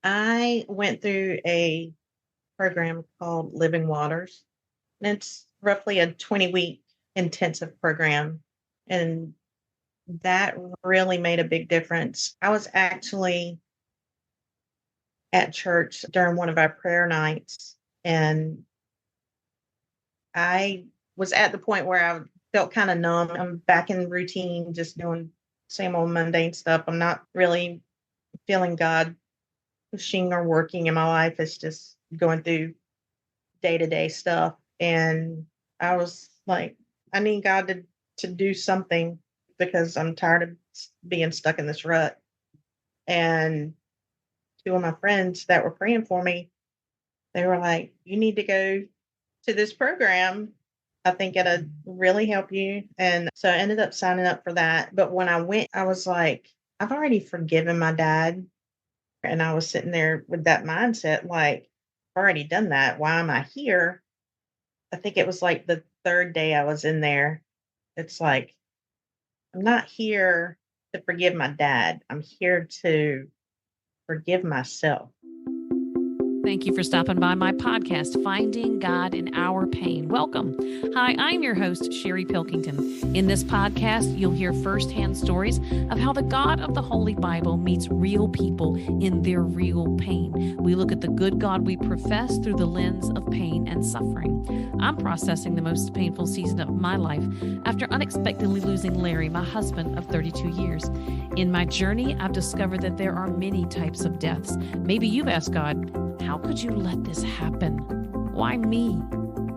I went through a program called Living Waters, and it's roughly a 20-week intensive program. And that really made a big difference. I was actually at church during one of our prayer nights, and I was at the point where I felt kind of numb. I'm back in routine, just doing same old mundane stuff. I'm not really feeling God pushing or working in my life. It's just going through day to day stuff. And I was like, I need God to do something because I'm tired of being stuck in this rut. And two of my friends that were praying for me, they were like, you need to go to this program. I think it'll really help you. And so I ended up signing up for that. But when I went, I was like, I've already forgiven my dad. And I was sitting there with that mindset, like, I've already done that. Why am I here? I think it was like the third day I was in there. It's like, I'm not here to forgive my dad. I'm here to forgive myself. Thank you for stopping by my podcast, Finding God in Our Pain. Welcome. Hi, I'm your host, Sherry Pilkington. In this podcast, you'll hear firsthand stories of how the God of the Holy Bible meets real people in their real pain. We look at the good God we profess through the lens of pain and suffering. I'm processing the most painful season of my life after unexpectedly losing Larry, my husband of 32 years. In my journey, I've discovered that there are many types of deaths. Maybe you've asked God, how could you let this happen? Why me?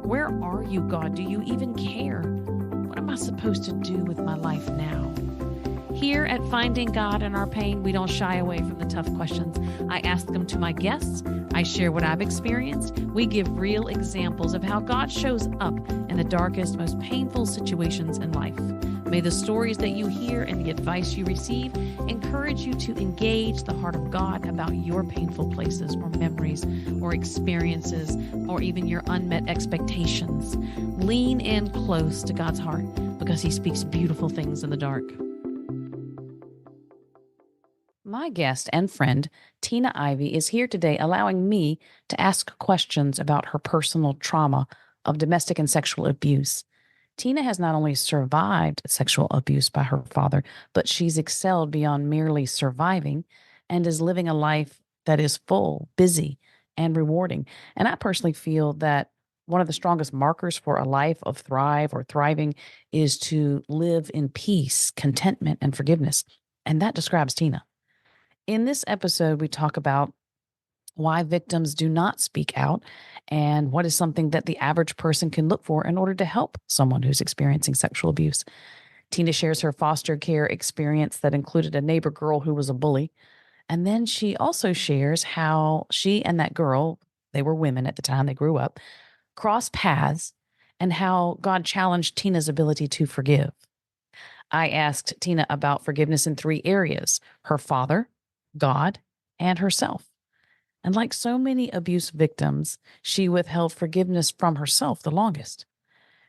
Where are you, God? Do you even care? What am I supposed to do with my life now? Here at Finding God in Our Pain, we don't shy away from the tough questions. I ask them to my guests. I share what I've experienced. We give real examples of how God shows up in the darkest, most painful situations in life. May the stories that you hear and the advice you receive encourage you to engage the heart of God about your painful places or memories or experiences or even your unmet expectations. Lean in close to God's heart because He speaks beautiful things in the dark. My guest and friend, Tina Ivey, is here today allowing me to ask questions about her personal trauma of domestic and sexual abuse. Tina has not only survived sexual abuse by her father, but she's excelled beyond merely surviving and is living a life that is full, busy, and rewarding. And I personally feel that one of the strongest markers for a life of thrive or thriving is to live in peace, contentment, and forgiveness. And that describes Tina. In this episode, we talk about why victims do not speak out, and what is something that the average person can look for in order to help someone who's experiencing sexual abuse. Tina shares her foster care experience that included a neighbor girl who was a bully. And then she also shares how she and that girl, they were women at the time, they grew up, crossed paths, and how God challenged Tina's ability to forgive. I asked Tina about forgiveness in 3 areas: her father, God, and herself. And like so many abuse victims, she withheld forgiveness from herself the longest.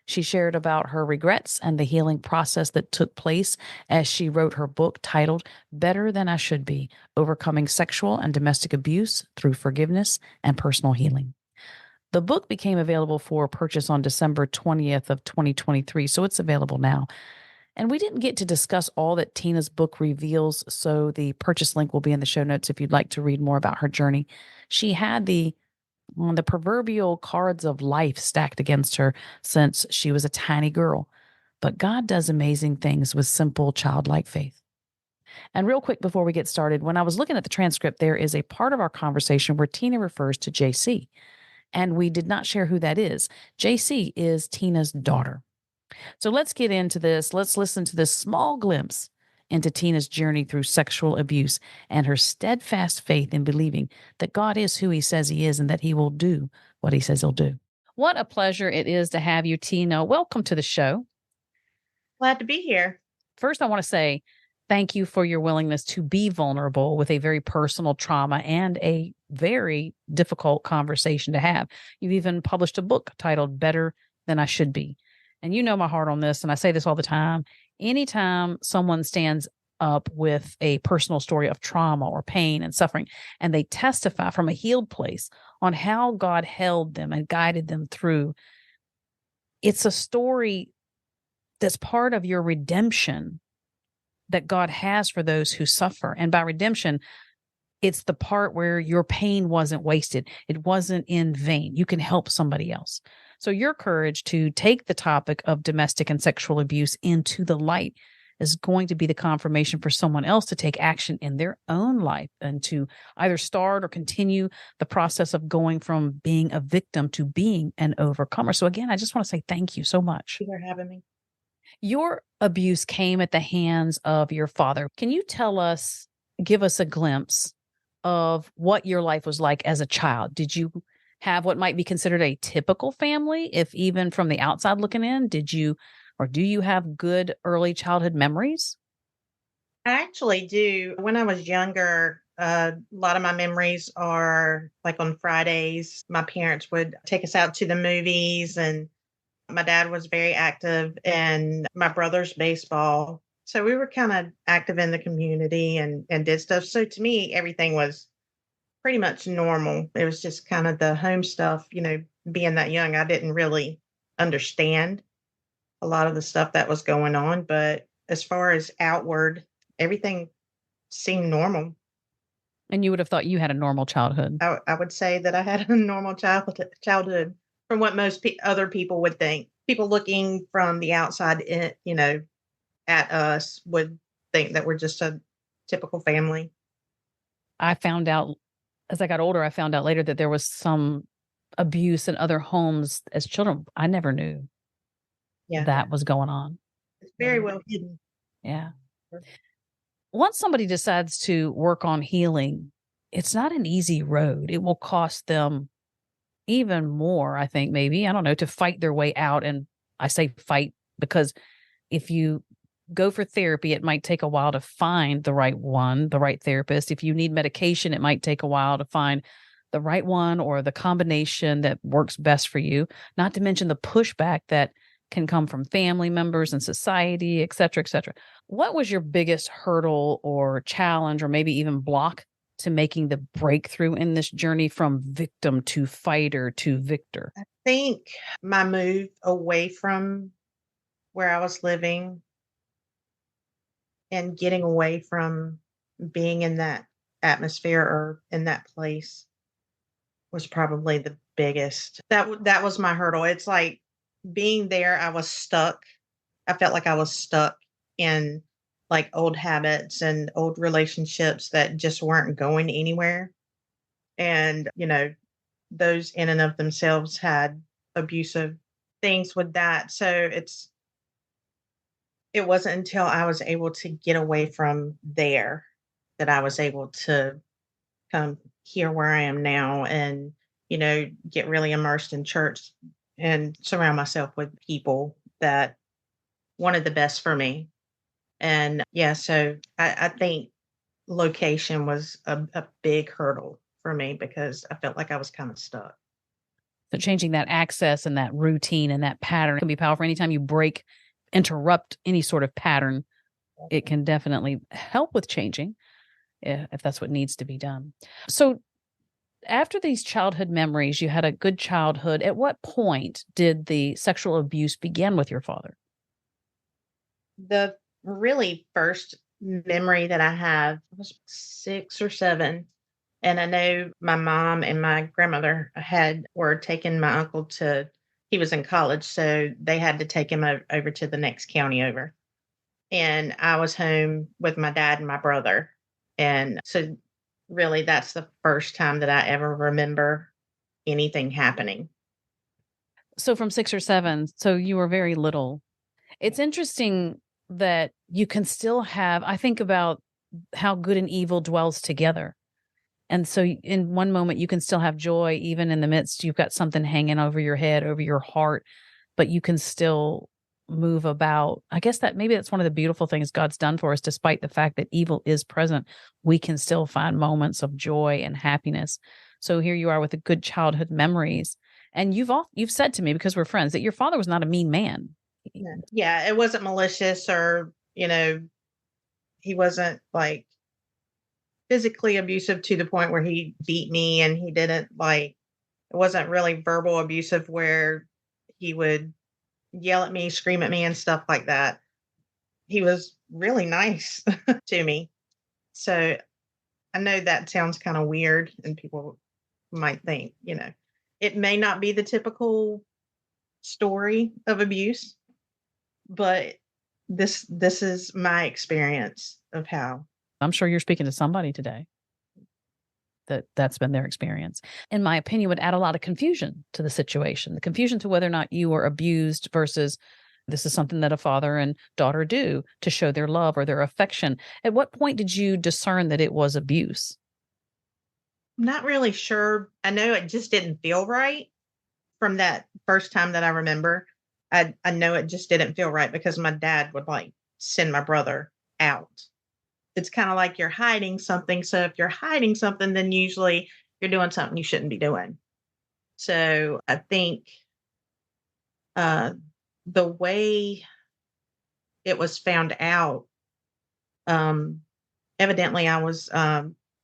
She shared about her regrets and the healing process that took place as she wrote her book titled Better Than I Should Be: Overcoming Sexual and Domestic Abuse Through Forgiveness and Personal Healing. The book became available for purchase on December 20th of 2023, so it's available now. And we didn't get to discuss all that Tina's book reveals, so the purchase link will be in the show notes if you'd like to read more about her journey. She had the proverbial cards of life stacked against her since she was a tiny girl. But God does amazing things with simple childlike faith. And real quick before we get started, when I was looking at the transcript, there is a part of our conversation where Tina refers to JC. And we did not share who that is. JC is Tina's daughter. So let's get into this. Let's listen to this small glimpse into Tina's journey through sexual abuse and her steadfast faith in believing that God is who He says He is and that He will do what He says He'll do. What a pleasure it is to have you, Tina. Welcome to the show. Glad to be here. First, I want to say thank you for your willingness to be vulnerable with a very personal trauma and a very difficult conversation to have. You've even published a book titled Better Than I Should Be. And you know my heart on this, and I say this all the time. Anytime someone stands up with a personal story of trauma or pain and suffering, and they testify from a healed place on how God held them and guided them through. It's a story that's part of your redemption that God has for those who suffer. And by redemption, it's the part where your pain wasn't wasted. It wasn't in vain. You can help somebody else. So your courage to take the topic of domestic and sexual abuse into the light is going to be the confirmation for someone else to take action in their own life and to either start or continue the process of going from being a victim to being an overcomer. So again, I just want to say thank you so much. Thank you for having me. Your abuse came at the hands of your father. Can you give us a glimpse of what your life was like as a child? Did you have what might be considered a typical family, if even from the outside looking in? Do you have good early childhood memories? I actually do. When I was younger, a lot of my memories are like on Fridays, my parents would take us out to the movies, and my dad was very active in my brother's baseball. So we were kind of active in the community and did stuff. So to me, everything was pretty much normal. It was just kind of the home stuff, being that young, I didn't really understand a lot of the stuff that was going on. But as far as outward, everything seemed normal. And you would have thought you had a normal childhood. I would say that I had a normal childhood from what most other people would think. People looking from the outside, at us would think that we're just a typical family. I found out as I got older, I found out later that there was some abuse in other homes as children. I never knew Yeah, that was going on. it's very well hidden. Yeah. Once somebody decides to work on healing, it's not an easy road. It will cost them even more, I think, maybe, I don't know, to fight their way out. And I say fight because if you go for therapy, it might take a while to find the right therapist. If you need medication, it might take a while to find the right one or the combination that works best for you, not to mention the pushback that can come from family members and society, et cetera, et cetera. What was your biggest hurdle or challenge or maybe even block to making the breakthrough in this journey from victim to fighter to victor? I think my move away from where I was living and getting away from being in that atmosphere or in that place was probably the biggest. That was my hurdle. It's like being there, I was stuck. I felt like I was stuck in like old habits and old relationships that just weren't going anywhere. And, those in and of themselves had abusive things with that. So it wasn't until I was able to get away from there that I was able to come here where I am now and, get really immersed in church and surround myself with people that wanted the best for me. And yeah, so I think location was a big hurdle for me because I felt like I was kind of stuck. So changing that access and that routine and that pattern can be powerful. Anytime you interrupt any sort of pattern, it can definitely help with changing if that's what needs to be done. So after these childhood memories, you had a good childhood. At what point did the sexual abuse begin with your father? The really first memory that I have was 6 or 7, and I know my mom and my grandmother were taking my uncle he was in college, so they had to take him over to the next county over. And I was home with my dad and my brother. And so really that's the first time that I ever remember anything happening. So from 6 or 7, so you were very little. It's interesting that you can still I think about how good and evil dwells together. And so in one moment, you can still have joy, even in the midst, you've got something hanging over your head, over your heart, but you can still move about. I guess that's one of the beautiful things God's done for us, despite the fact that evil is present, we can still find moments of joy and happiness. So here you are with the good childhood memories. And you've said to me, because we're friends, that your father was not a mean man. Yeah, it wasn't malicious or, he wasn't like physically abusive to the point where he beat me, and he didn't like, it wasn't really verbal abusive where he would yell at me, scream at me, and stuff like that. He was really nice to me. So I know that sounds kind of weird, and people might think, it may not be the typical story of abuse, but this is my experience of how. I'm sure you're speaking to somebody today that's been their experience. In my opinion, would add a lot of confusion to the situation, the confusion to whether or not you were abused versus this is something that a father and daughter do to show their love or their affection. At what point did you discern that it was abuse? I'm not really sure. I know it just didn't feel right from that first time that I remember. I know it just didn't feel right because my dad would like send my brother out. It's kind of like you're hiding something. So if you're hiding something, then usually you're doing something you shouldn't be doing. So I think uh, the way it was found out, um, evidently I was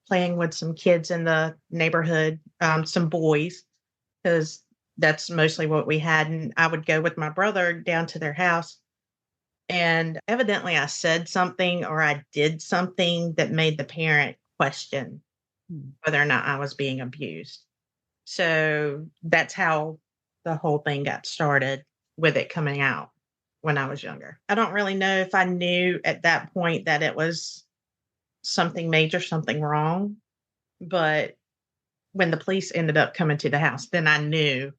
playing with some kids in the neighborhood, some boys, because that's mostly what we had. And I would go with my brother down to their house. And evidently I said something or I did something that made the parent question Hmm. whether or not I was being abused. So that's how the whole thing got started with it coming out when I was younger. I don't really know if I knew at that point that it was something major, something wrong. But when the police ended up coming to the house, then I knew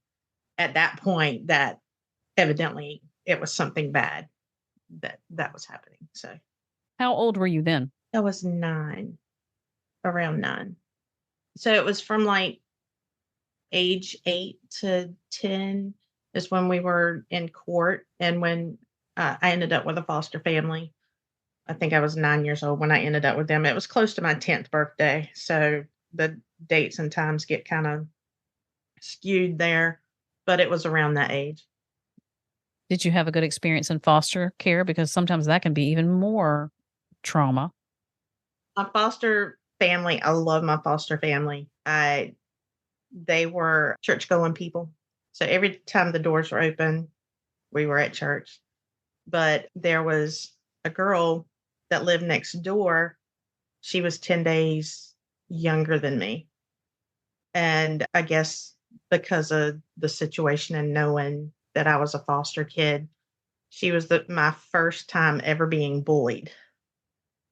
at that point that evidently it was something bad that was happening. So How old were you then? I was 9, around 9. So it was from like age 8 to 10 is when we were in court, and when I ended up with a foster family. I think I was 9 years old when I ended up with them. It was close to my 10th birthday, so the dates and times get kind of skewed there, but it was around that age. Did you have a good experience in foster care? Because sometimes that can be even more trauma. My foster family, I love my foster family. They were church going people. So every time the doors were open, we were at church. But there was a girl that lived next door. She was 10 days younger than me. And I guess because of the situation and knowing that I was a foster kid, she was my first time ever being bullied.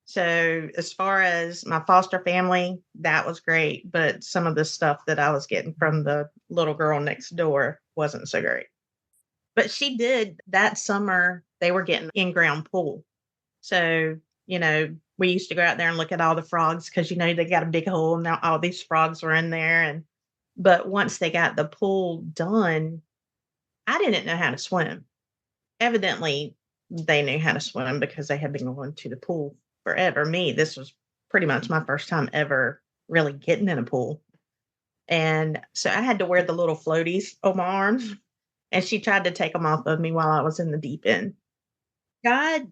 So, as far as my foster family, that was great. But some of the stuff that I was getting from the little girl next door wasn't so great. But she did that summer, they were getting in ground pool. So, we used to go out there and look at all the frogs because, they got a big hole and now all these frogs were in there. But once they got the pool done, I didn't know how to swim. Evidently, they knew how to swim because they had been going to the pool forever. Me, this was pretty much my first time ever really getting in a pool. And so I had to wear the little floaties on my arms, and she tried to take them off of me while I was in the deep end. God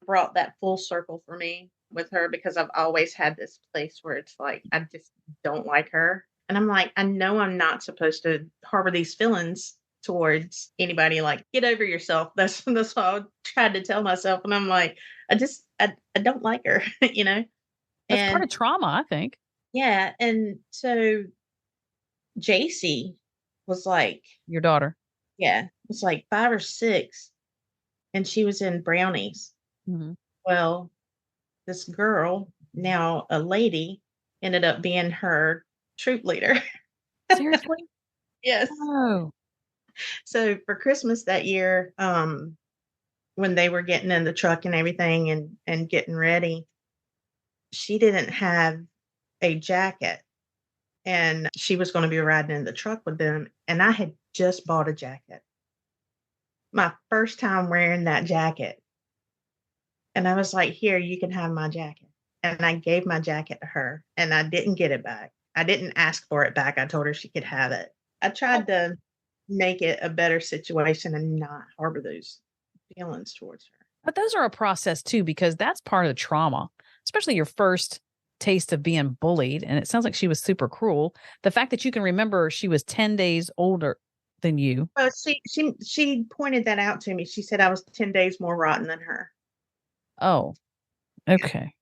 brought that full circle for me with her because I've always had this place where it's like, I just don't like her. And I'm like, I know I'm not supposed to harbor these feelings towards anybody. Like, get over yourself. That's what I tried to tell myself. And I'm like, I don't like her, you know? That's part And of trauma, I think. yeah. And so JC was like, Your daughter. yeah, was like 5 or 6, and she was in brownies. Mhm. Well, this girl, now a lady, ended up being her troop leader. Seriously? Yes. Oh. So for Christmas that year, when they were getting in the truck and everything and getting ready, she didn't have a jacket, and she was going to be riding in the truck with them. And I had just bought a jacket, my first time wearing that jacket. And I was like, here, you can have my jacket. And I gave my jacket to her, and I didn't get it back. I didn't ask for it back. I told her she could have it. I tried to make it a better situation and not harbor those feelings towards her. But those are a process too, because that's part of the trauma, especially your first taste of being bullied. And it sounds like she was super cruel. The fact that you can remember she was 10 days older than you. Well, she pointed that out to me. She said I was 10 days more rotten than her. Oh, Yeah. okay.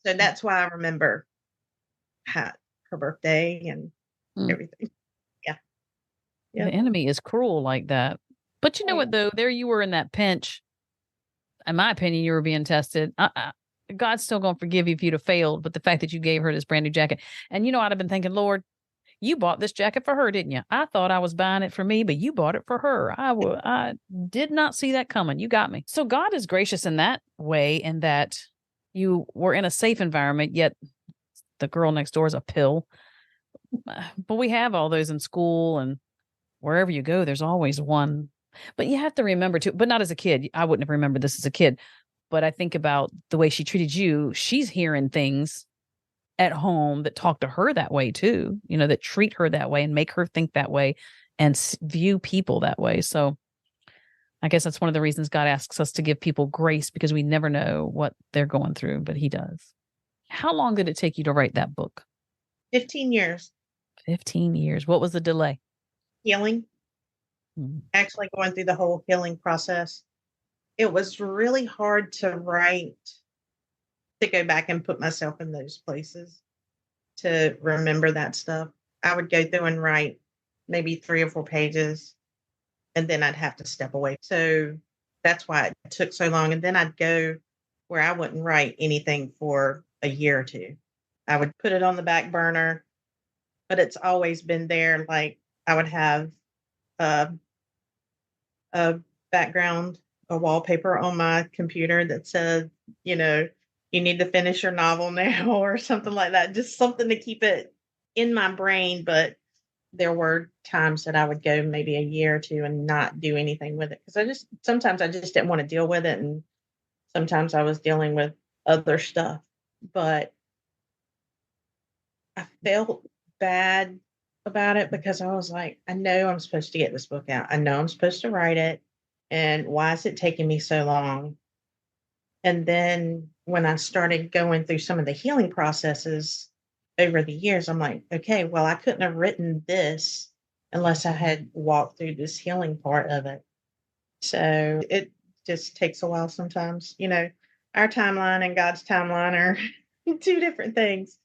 So that's why I remember how her birthday and Mm. everything. Yeah. The Yep. enemy is cruel like that. But you know Oh, what, yeah. though? There you were in that pinch. In my opinion, you were being tested. God's still going to forgive you if you'd have failed. But the fact that you gave her this brand new jacket, and I'd have been thinking, Lord, you bought this jacket for her, didn't you? I thought I was buying it for me, but you bought it for her. I did not see that coming. You got me. So God is gracious in that way, in that you were in a safe environment, yet the girl next door is a pill. But we have all those in school and wherever you go, there's always one. But you have to remember too, but not as a kid. I wouldn't have remembered this as a kid. But I think about the way she treated you. She's hearing things at home that talk to her that way too, that treat her that way and make her think that way and view people that way. So I guess that's one of the reasons God asks us to give people grace, because we never know what they're going through, but he does. How long did it take you to write that book? 15 years 15 years. What was the delay? healing, Mm. actually going through the whole healing process. It was really hard to write, to go back and put myself in those places, to remember that stuff. I would go through and write maybe 3 or 4 pages, and then I'd have to step away. So that's why it took so long. And then I'd go where I wouldn't write anything for a year or 2. I would put it on the back burner, but it's always been there. Like I would have a, a background, a wallpaper on my computer that said, you know, you need to finish your novel now or something like that. Just something to keep it in my brain. But there were times that I would go maybe a year or 2 and not do anything with it, because sometimes I just didn't want to deal with it, and sometimes I was dealing with other stuff. But I felt bad about it because I was like, I know I'm supposed to get this book out. I know I'm supposed to write it. And why is it taking me so long? And then when I started going through some of the healing processes over the years, I'm like, okay, well, I couldn't have written this unless I had walked through this healing part of it. So it just takes a while sometimes. Our timeline and God's timeline are two different things.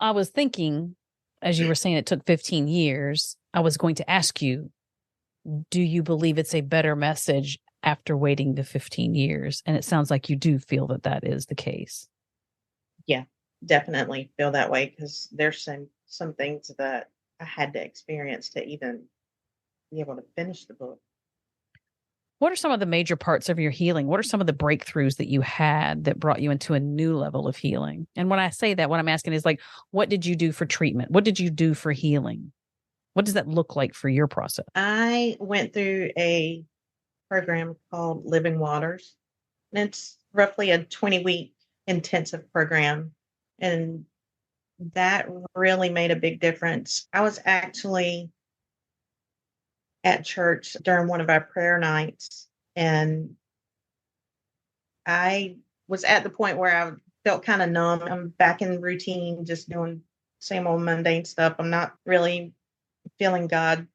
I was thinking, as you were saying, it took 15 years. I was going to ask you, do you believe it's a better message after waiting the 15 years? And it sounds like you do feel that that is the case. Yeah, definitely feel that way, because there's some things that I had to experience to even be able to finish the book. What are some of the major parts of your healing? What are some of the breakthroughs that you had that brought you into a new level of healing? And when I say that, what I'm asking is, like, what did you do for treatment? What did you do for healing? What does that look like for your process? I went through a program called Living Waters, and it's roughly a 20-week intensive program. And that really made a big difference. I was actually at church during one of our prayer nights, and I was at the point where I felt kind of numb. I'm back in routine, just doing same old mundane stuff. I'm not really feeling God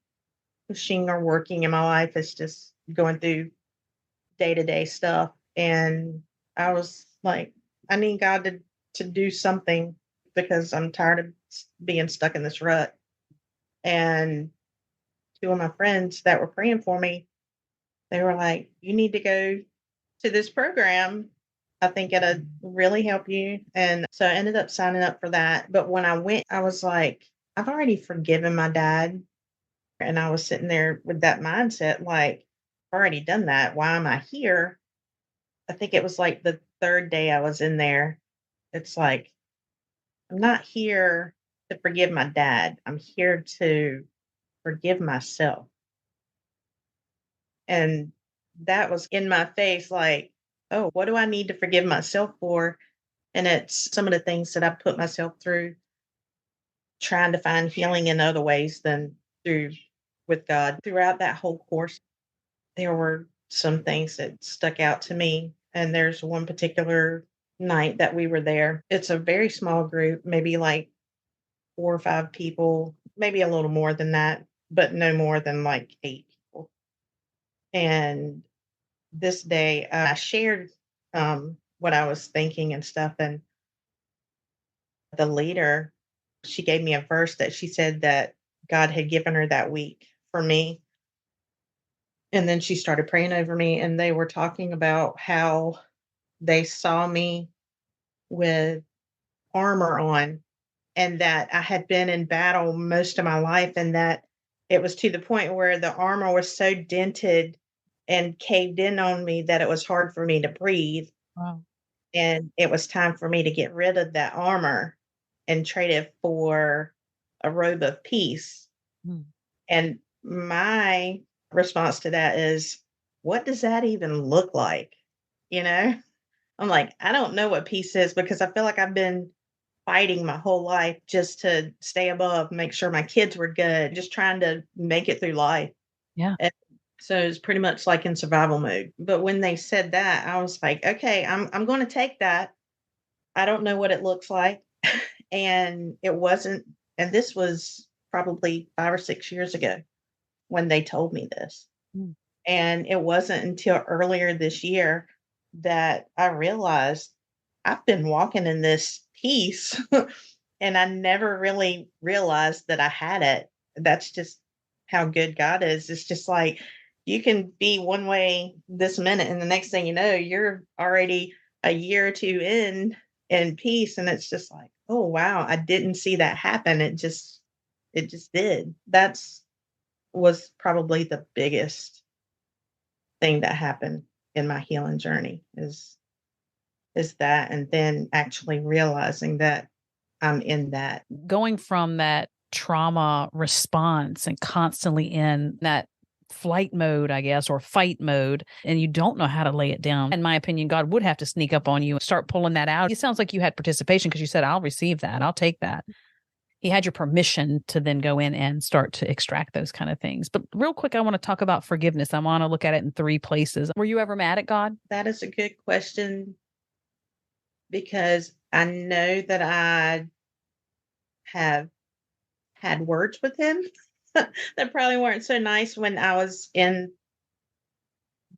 pushing or working in my life. It's just going through day to day stuff. And I was like, I need God to do something, because I'm tired of being stuck in this rut. And 2 of my friends that were praying for me, they were like, you need to go to this program. I think it'll really help you. And so I ended up signing up for that. But when I went, I was like, I've already forgiven my dad. And I was sitting there with that mindset, like, I've already done that. Why am I here? I think it was like the 3rd day I was in there. It's like, I'm not here to forgive my dad. I'm here to forgive myself. And that was in my face, like, oh, what do I need to forgive myself for? And it's some of the things that I put myself through, trying to find healing in other ways than through with God. Throughout that whole course, there were some things that stuck out to me. And there's one particular night that we were there. It's a very small group, maybe like 4 or 5 people, maybe a little more than that, but no more than like 8 people. And this day, I shared what I was thinking and stuff. And the leader, she gave me a verse that she said that God had given her that week for me. And then she started praying over me, and they were talking about how they saw me with armor on, and that I had been in battle most of my life, and that it was to the point where the armor was so dented and caved in on me that it was hard for me to breathe. Wow. And it was time for me to get rid of that armor and trade it for a robe of peace. Mm. And my response to that is, what does that even look like? You know, I'm like, I don't know what peace is because I feel like I've been fighting my whole life just to stay above, make sure my kids were good, just trying to make it through life. Yeah. And so it's pretty much like in survival mode. But when they said that, I was like, okay, I'm going to take that. I don't know what it looks like. And it wasn't, and this was probably 5 or 6 years ago when they told me this. Mm. And it wasn't until earlier this year that I realized I've been walking in this peace and I never really realized that I had it. That's just how good God is. It's just like you can be one way this minute, and the next thing you know, you're already a year or two in peace. And it's just like, oh wow, I didn't see that happen. It just did. That's was probably the biggest thing that happened in my healing journey is that, and then actually realizing that I'm in that. Going from that trauma response and constantly in that flight mode, I guess, or fight mode, and you don't know how to lay it down. In my opinion, God would have to sneak up on you and start pulling that out. It sounds like you had participation because you said, I'll receive that. I'll take that. He had your permission to then go in and start to extract those kind of things. But real quick, I want to talk about forgiveness. I want to look at it in 3 places. Were you ever mad at God? That is a good question because I know that I have had words with him that probably weren't so nice when I was in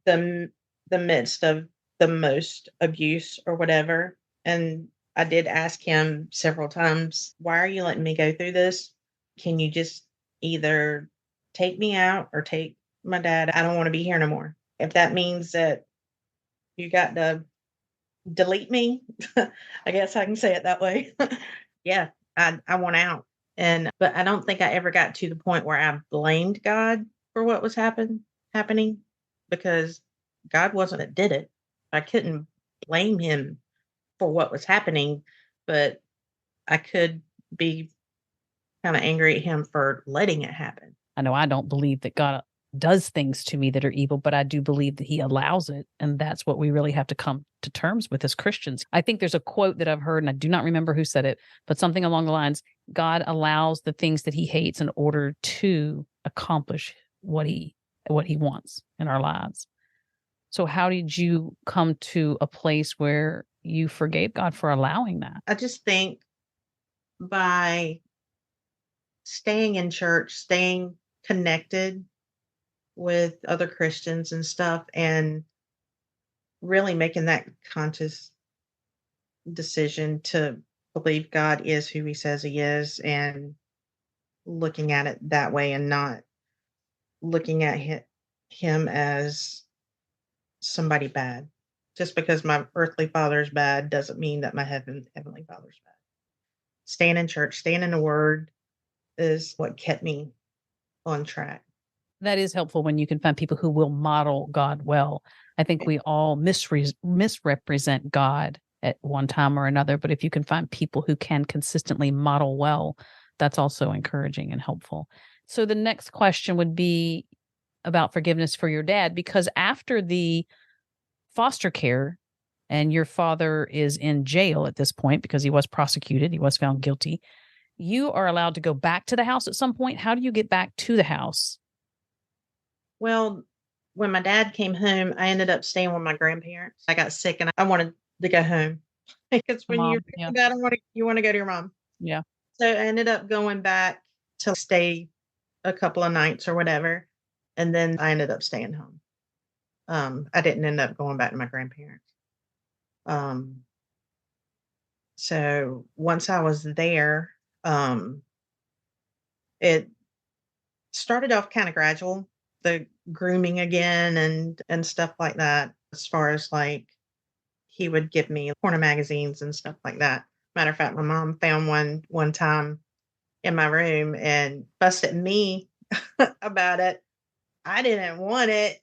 the the midst of the most abuse or whatever. And I did ask him several times, why are you letting me go through this? Can you just either take me out or take my dad? I don't want to be here no more. If that means that you got to delete me, I guess I can say it that way. Yeah, I want out. And but I don't think I ever got to the point where I blamed God for what was happening because God wasn't that did it. I couldn't blame him for what was happening, but I could be kind of angry at him for letting it happen. I know I don't believe that God does things to me that are evil, but I do believe that he allows it. And that's what we really have to come to terms with as Christians. I think there's a quote that I've heard, and I do not remember who said it, but something along the lines, God allows the things that he hates in order to accomplish what he wants in our lives. So how did you come to a place where you forgave God for allowing that? I just think by staying in church, staying connected with other Christians and stuff, and really making that conscious decision to believe God is who he says he is and looking at it that way and not looking at him as somebody bad. Just because my earthly father is bad doesn't mean that my heavenly father's bad. Staying in church, staying in the word is what kept me on track. That is helpful when you can find people who will model God well. I think we all misrepresent God at one time or another, but if you can find people who can consistently model well, that's also encouraging and helpful. So the next question would be about forgiveness for your dad, because after the foster care and your father is in jail at this point because he was prosecuted, he was found guilty, you are allowed to go back to the house at some point. How do you get back to the house? Well, when my dad came home, I ended up staying with my grandparents. I got sick and I wanted to go home because when you're Mom. sick Yeah. and bad, you want to go to your mom. Yeah. So I ended up going back to stay a couple of nights or whatever. And then I ended up staying home. I didn't end up going back to my grandparents. Um, so once I was there, it started off kind of gradual, the grooming again and stuff like that. As far as like he would give me porno magazines and stuff like that. Matter of fact, my mom found one time in my room and fussed at me about it. I didn't want it,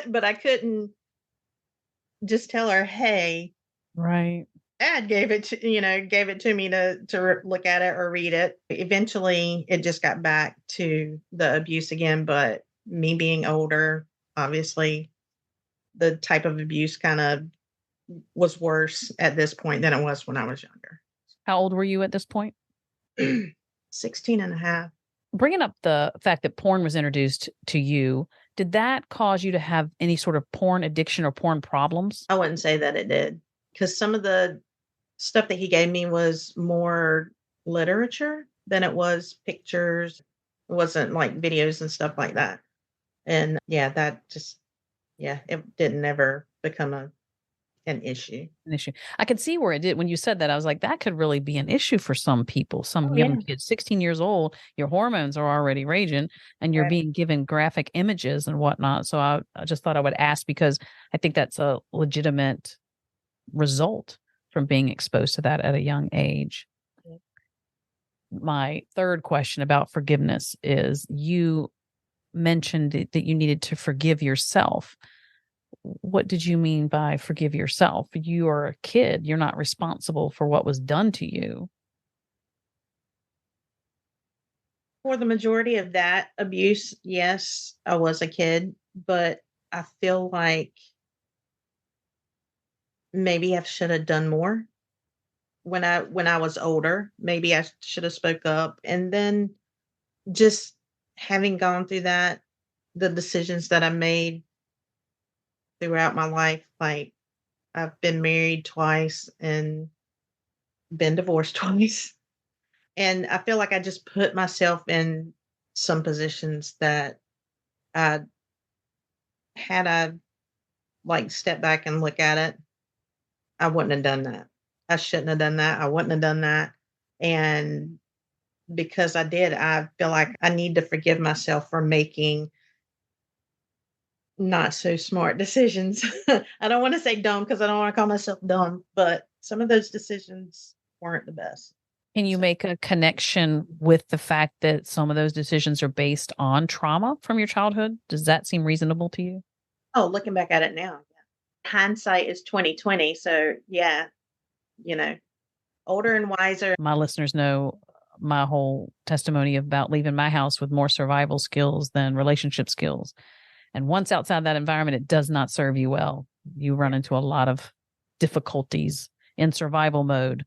but I couldn't just tell her, "Hey, Right. dad gave it to me to look at it or read it." Eventually, it just got back to the abuse again, but me being older, obviously, the type of abuse kind of was worse at this point than it was when I was younger. How old were you at this point? 16 and a half. Bringing up the fact that porn was introduced to you, did that cause you to have any sort of porn addiction or porn problems? I wouldn't say that it did because some of the stuff that he gave me was more literature than it was pictures. It wasn't like videos and stuff like that. And yeah, that just, yeah, it didn't ever become an issue. An issue. I could see where it did. When you said that, I was like, that could really be an issue for some people, some Oh, yeah. young kids, 16 years old, your hormones are already raging and you're Right. being given graphic images and whatnot. So I just thought I would ask because I think that's a legitimate result from being exposed to that at a young age. Yeah. My third question about forgiveness is you mentioned that you needed to forgive yourself. What did you mean by forgive yourself? You are a kid. You're not responsible for what was done to you. For the majority of that abuse, yes, I was a kid, but I feel like maybe I should have done more when I was older. Maybe I should have spoke up. And then just having gone through that, the decisions that I made throughout my life, like I've been married twice and been divorced twice. And I feel like I just put myself in some positions that I had I like step back and look at it, I wouldn't have done that. I shouldn't have done that. I wouldn't have done that. And because I did, I feel like I need to forgive myself for making not so smart decisions. I don't want to say dumb because I don't want to call myself dumb, but some of those decisions weren't the best. Can you So, make a connection with the fact that some of those decisions are based on trauma from your childhood? Does that seem reasonable to you? oh, looking back at it now, yeah. Hindsight is 2020. So yeah, you know, older and wiser. My listeners know my whole testimony about leaving my house with more survival skills than relationship skills. And once outside that environment, it does not serve you well. You run into a lot of difficulties in survival mode,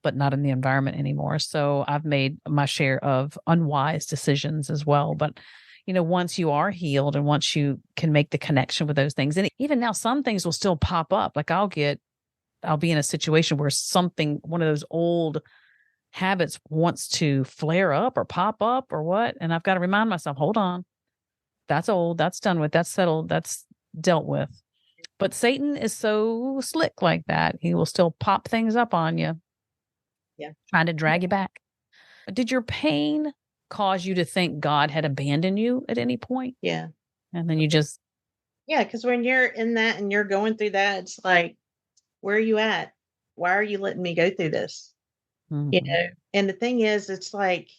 but not in the environment anymore. So I've made my share of unwise decisions as well. But, once you are healed and once you can make the connection with those things, and even now, some things will still pop up. Like I'll be in a situation where one of those old habits wants to flare up or pop up or what. And I've got to remind myself, hold on, that's old, that's done with, that's settled, that's dealt with. But Satan is so slick like that. He will still pop things up on you, Yeah. trying to drag you back. Did your pain cause you to think God had abandoned you at any point? Yeah. And then you just, Yeah. Cause when you're in that and you're going through that, it's like, where are you at? Why are you letting me go through this? Mhm. And the thing is, it's like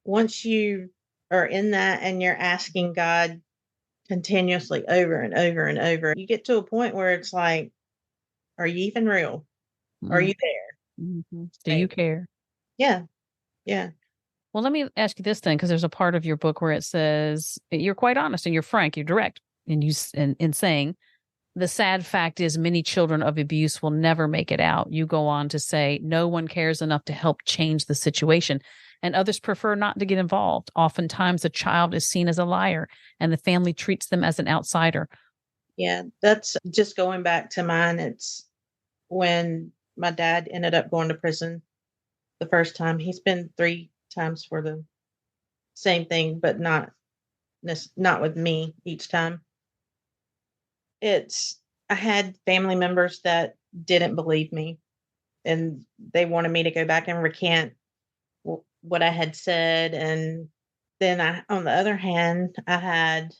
once you are in that and you're asking God continuously over and over and over, you get to a point where it's like, are you even real? Are Mhm. you there? Mhm. Do you Like, care? yeah, yeah, Well, let me ask you this then, because there's a part of your book where it says you're quite honest and you're frank, you're direct, and in saying The sad fact is, many children of abuse will never make it out. You go on to say, no one cares enough to help change the situation, and others prefer not to get involved. Oftentimes, a child is seen as a liar, and the family treats them as an outsider. Yeah, that's just going back to mine. It's when my dad ended up going to prison the first time. He's been 3 times for the same thing, but not with me each time. It's I had family members that didn't believe me, and they wanted me to go back and recant what I had said. And then on the other hand, I had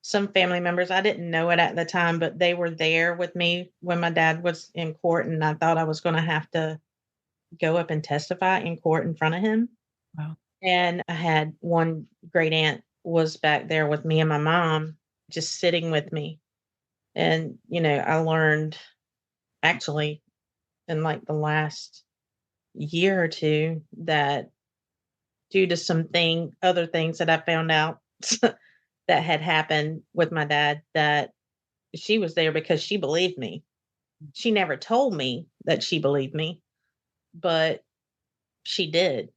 some family members, I didn't know it at the time, but they were there with me when my dad was in court, and I thought I was going to have to go up and testify in court in front of him. Wow. And I had one great aunt was back there with me and my mom, just sitting with me. And, I learned actually in like the last year or two that due to other things that I found out that had happened with my dad, that she was there because she believed me. She never told me that she believed me, but she did.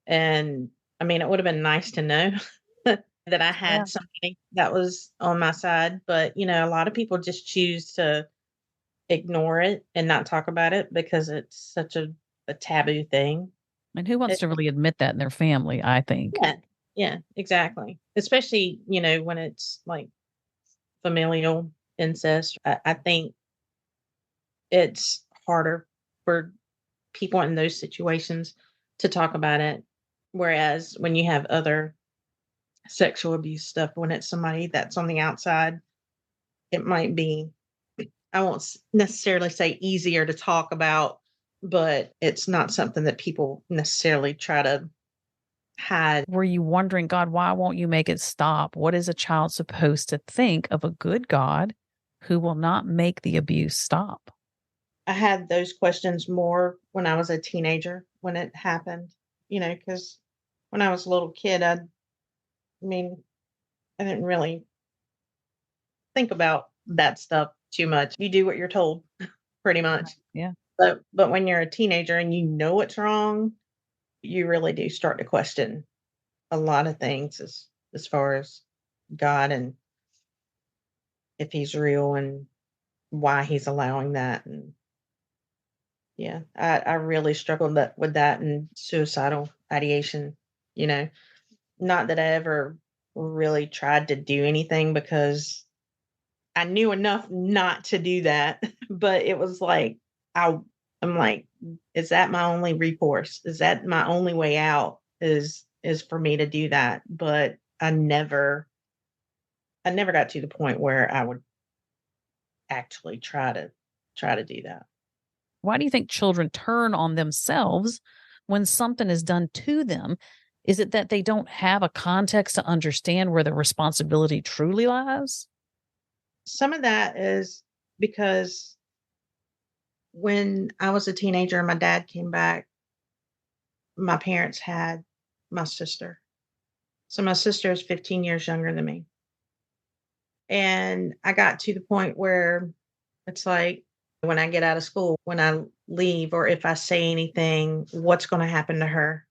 And I mean, it would have been nice to know that I Yeah. had somebody that was on my side, but a lot of people just choose to ignore it and not talk about it because it's such a taboo thing. And who wants It, to really admit that in their family, I think. yeah, yeah, exactly. Especially, when it's like familial incest. I think it's harder for people in those situations to talk about it. Whereas when you have other sexual abuse stuff, when it's somebody that's on the outside, it might be, I won't necessarily say easier to talk about, but it's not something that people necessarily try to hide. Were you wondering, God, why won't you make it stop? What is a child supposed to think of a good God who will not make the abuse stop? I had those questions more when I was a teenager when it happened, because when I was a little kid, mean, I didn't really think about that stuff too much. You do what you're told, pretty much. Yeah. But when you're a teenager and you know it's wrong, you really do start to question a lot of things as far as God and if he's real and why he's allowing that. And yeah, I really struggled with that and suicidal ideation, you know. Not that I ever really tried to do anything because I knew enough not to do that, but it was like I I'm like, is that my only recourse? Is that my only way out? Is for me to do that? But I never got to the point where I would actually try to do that. Why do you think children turn on themselves when something is done to them? Is it that they don't have a context to understand where the responsibility truly lies? Some of that is because when I was a teenager and my dad came back, my parents had my sister. So my sister is 15 years younger than me. And I got to the point where it's like when I get out of school, when I leave, or if I say anything, what's going to happen to her?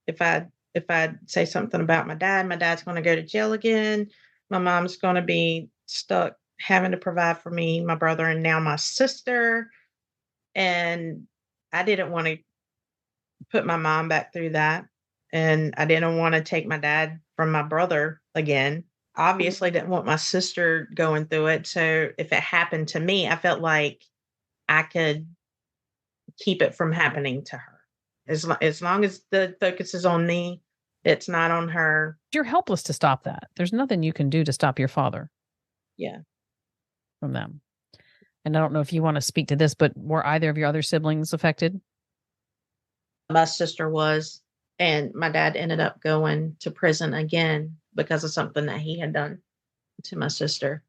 If I say something about my dad's going to go to jail again. My mom's going to be stuck having to provide for me, my brother, and now my sister. And I didn't want to put my mom back through that. And I didn't want to take my dad from my brother again. Obviously, didn't want my sister going through it. So if it happened to me, I felt like I could keep it from happening to her. As long as the focus is on me, it's not on her. You're helpless to stop that. There's nothing you can do to stop your father Yeah. from them. And I don't know if you want to speak to this, but were either of your other siblings affected? My sister was, and my dad ended up going to prison again because of something that he had done to my sister.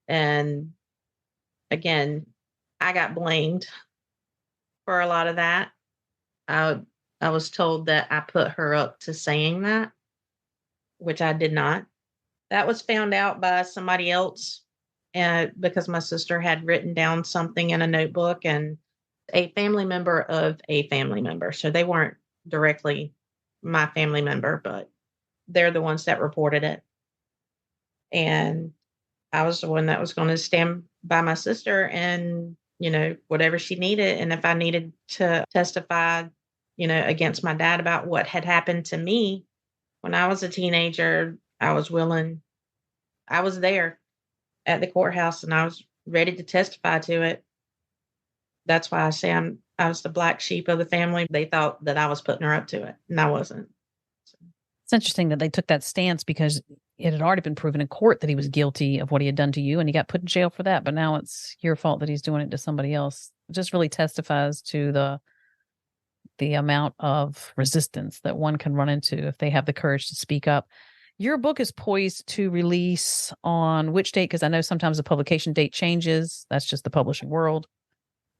And again, I got blamed for a lot of that. I I was told that I put her up to saying that, which I did not. That was found out by somebody else, because my sister had written down something in a notebook, and a family member of a family member. So they weren't directly my family member, but they're the ones that reported it. And I was the one that was going to stand by my sister and, whatever she needed. And if I needed to testify, against my dad about what had happened to me when I was a teenager, I was willing. I was there at the courthouse and I was ready to testify to it. That's why I say I was the black sheep of the family. They thought that I was putting her up to it, and I wasn't. So, It's interesting that they took that stance because it had already been proven in court that he was guilty of what he had done to you, and he got put in jail for that. But now it's your fault that he's doing it to somebody else. It just really testifies to the amount of resistance that one can run into if they have the courage to speak up. Your book is poised to release on which date? Because I know sometimes the publication date changes. That's just the publishing world.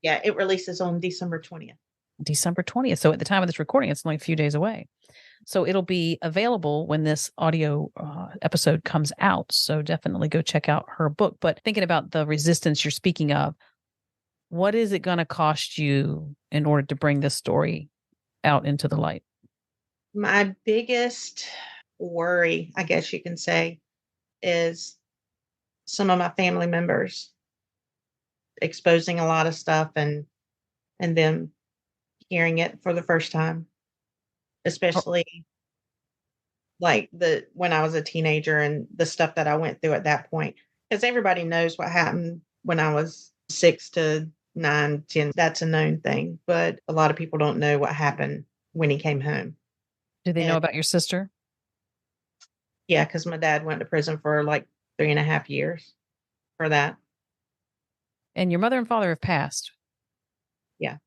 yeah, it releases on December 20th. December 20th. So at the time of this recording, it's only a few days away. So it'll be available when this audio episode comes out. So definitely go check out her book. But thinking about the resistance you're speaking of, what is it going to cost you in order to bring this story out into the light? My biggest worry, I guess you can say, is some of my family members exposing a lot of stuff and them hearing it for the first time, especially like when I was a teenager and the stuff that I went through at that point. Because everybody knows what happened when I was 6 to 9, 10. That's a known thing. But a lot of people don't know what happened when he came home. Do they know about your sister? Yeah, because my dad went to prison for like 3.5 years for that. And your mother and father have passed. Yeah.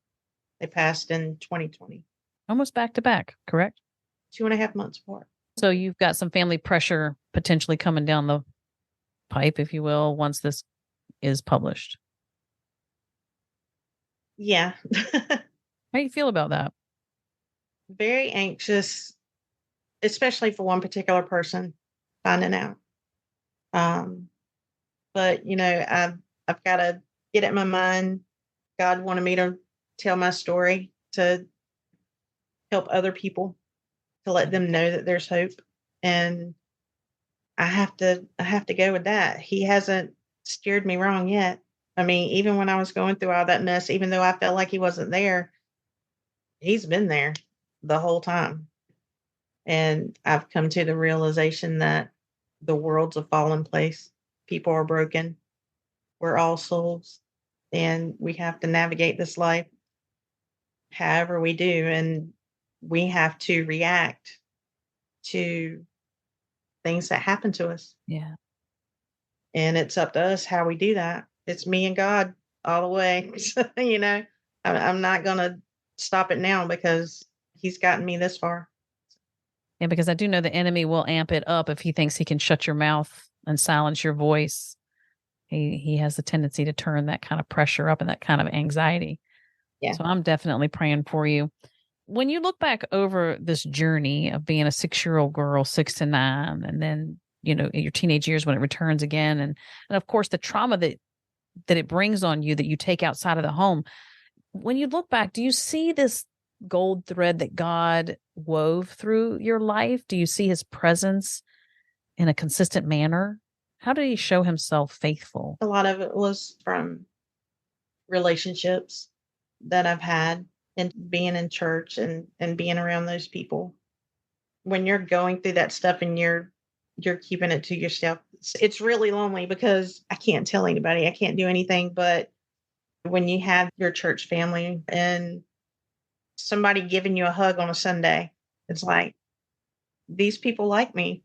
They passed in 2020. Almost back to back, correct? 2.5 months apart. So you've got some family pressure potentially coming down the pipe, if you will, once this is published. Yeah. How do you feel about that? Very anxious, especially for one particular person finding out. But I've got to get it in my mind. God wanted me to tell my story to help other people, to let them know that there's hope. And I have to go with that. He hasn't steered me wrong yet. I mean, even when I was going through all that mess, even though I felt like he wasn't there, he's been there the whole time. And I've come to the realization that the world's a fallen place. People are broken. We're all souls. And we have to navigate this life however we do. And we have to react to things that happen to us. Yeah. And it's up to us how we do that. It's me and God all the way. I'm not going to stop it now because he's gotten me this far. Yeah, because I do know the enemy will amp it up if he thinks he can shut your mouth and silence your voice. He has the tendency to turn that kind of pressure up and that kind of anxiety. Yeah. So I'm definitely praying for you. When you look back over this journey of being a 6-year-old girl, 6 to 9, and then, in your teenage years when it returns again, and of course the trauma that it brings on you that you take outside of the home. When you look back, do you see this gold thread that God wove through your life? Do you see his presence in a consistent manner? How did he show himself faithful? A lot of it was from relationships that I've had and being in church and being around those people. When you're going through that stuff and you're keeping it to yourself, it's really lonely because I can't tell anybody. I can't do anything. But when you have your church family and somebody giving you a hug on a Sunday, it's like, these people like me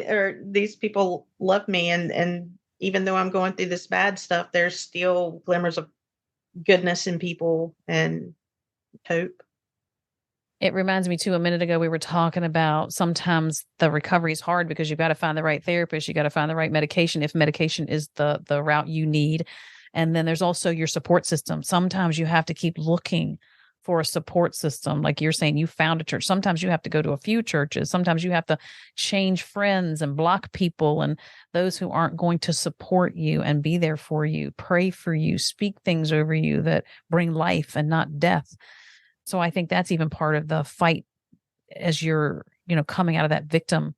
or these people love me. And even though I'm going through this bad stuff, there's still glimmers of goodness in people and hope. It reminds me too, a minute ago, we were talking about sometimes the recovery is hard because you've got to find the right therapist. You got to find the right medication if medication is the route you need. And then there's also your support system. Sometimes you have to keep looking for a support system. Like you're saying, you found a church. Sometimes you have to go to a few churches. Sometimes you have to change friends and block people and those who aren't going to support you and be there for you, pray for you, speak things over you that bring life and not death. So I think that's even part of the fight as you're, coming out of that victim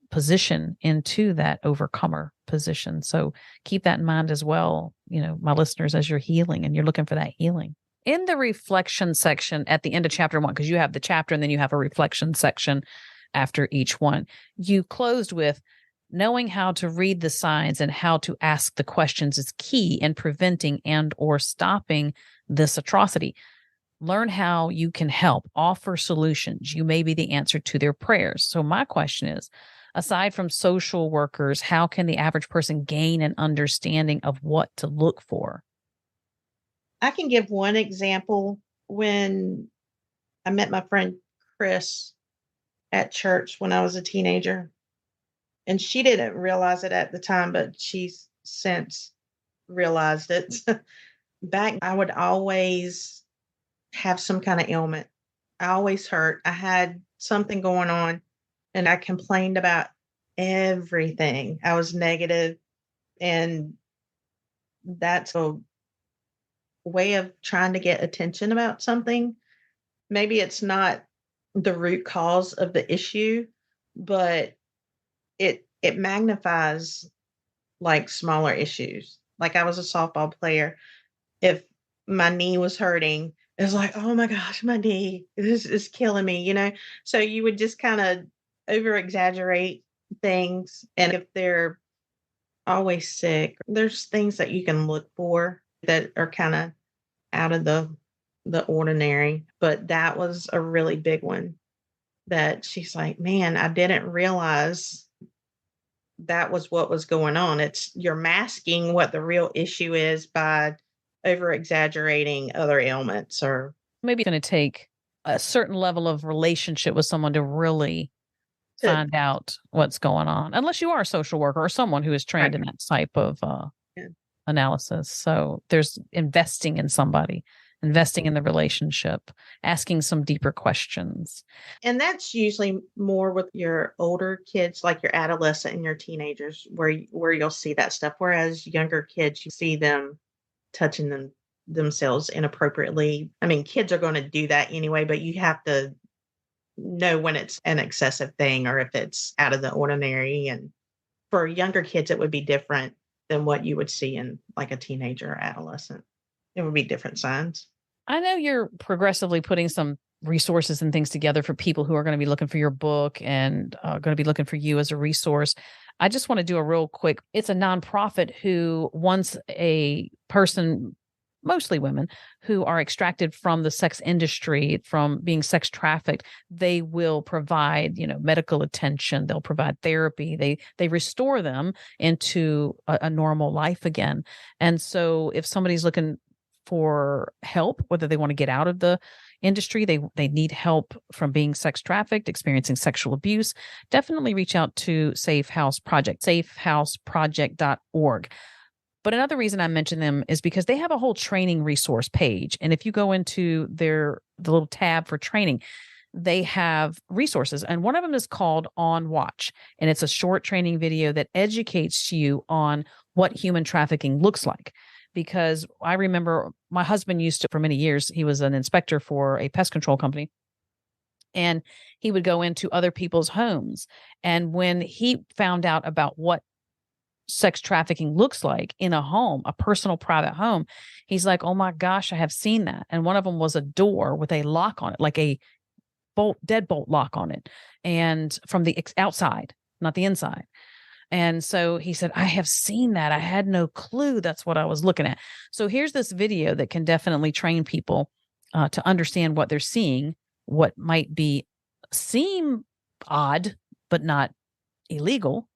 position into that overcomer position. So keep that in mind as well, my listeners, as you're healing and you're looking for that healing. In the reflection section at the end of chapter 1, because you have the chapter and then you have a reflection section after each one, you closed with knowing how to read the signs and how to ask the questions is key in preventing and or stopping this atrocity. Learn how you can help, offer solutions. You may be the answer to their prayers. So my question is, aside from social workers, how can the average person gain an understanding of what to look for? I can give one example. When I met my friend Chris at church when I was a teenager, and she didn't realize it at the time, but she's since realized it. Back, I would always have some kind of ailment. I always hurt. I had something going on and I complained about everything. I was negative, and that's a way of trying to get attention about something. Maybe it's not the root cause of the issue, but it magnifies like smaller issues. Like, I was a softball player. If my knee was hurting, it was like, oh my gosh, my knee, this is killing me. So you would just kind of over exaggerate things. And if they're always sick, there's things that you can look for that are kind of out of the ordinary. But that was a really big one that she's like, man, I didn't realize that was what was going on. It's you're masking what the real issue is by over exaggerating other ailments. Or Maybe it's going to take a certain level of relationship with someone to really to, find out what's going on, unless you are a social worker or someone who is trained right. in that type of Yeah. analysis. So there's investing in somebody, investing in the relationship, asking some deeper questions. And that's usually more with your older kids, like your adolescent and your teenagers, where you'll see that stuff. Whereas younger kids, you see them touching themselves inappropriately. I mean, kids are going to do that anyway, but you have to know when it's an excessive thing or if it's out of the ordinary. And for younger kids, it would be different than what you would see in like a teenager or adolescent. It would be different signs. I know you're progressively putting some resources and things together for people who are going to be looking for your book and going to be looking for you as a resource. I just want to do a real quick, it's a nonprofit who wants a person, mostly women, who are extracted from the sex industry, from being sex trafficked. They will provide, medical attention. They'll provide therapy. They restore them into a normal life again. And so if somebody's looking for help, whether they want to get out of the industry, they need help from being sex trafficked, experiencing sexual abuse, definitely reach out to Safe House Project, safehouseproject.org. But another reason I mention them is because they have a whole training resource page. And if you go into the little tab for training, they have resources. And one of them is called On Watch. And it's a short training video that educates you on what human trafficking looks like. Because I remember my husband used to, for many years, he was an inspector for a pest control company. And he would go into other people's homes. And when he found out about what sex trafficking looks like in a home, a personal private home, he's like, oh my gosh, I have seen that. And one of them was a door with a lock on it, like a deadbolt lock on it. And from the outside, not the inside. And so he said, I have seen that. I had no clue that's what I was looking at. So here's this video that can definitely train people to understand what they're seeing, what might seem odd, but not illegal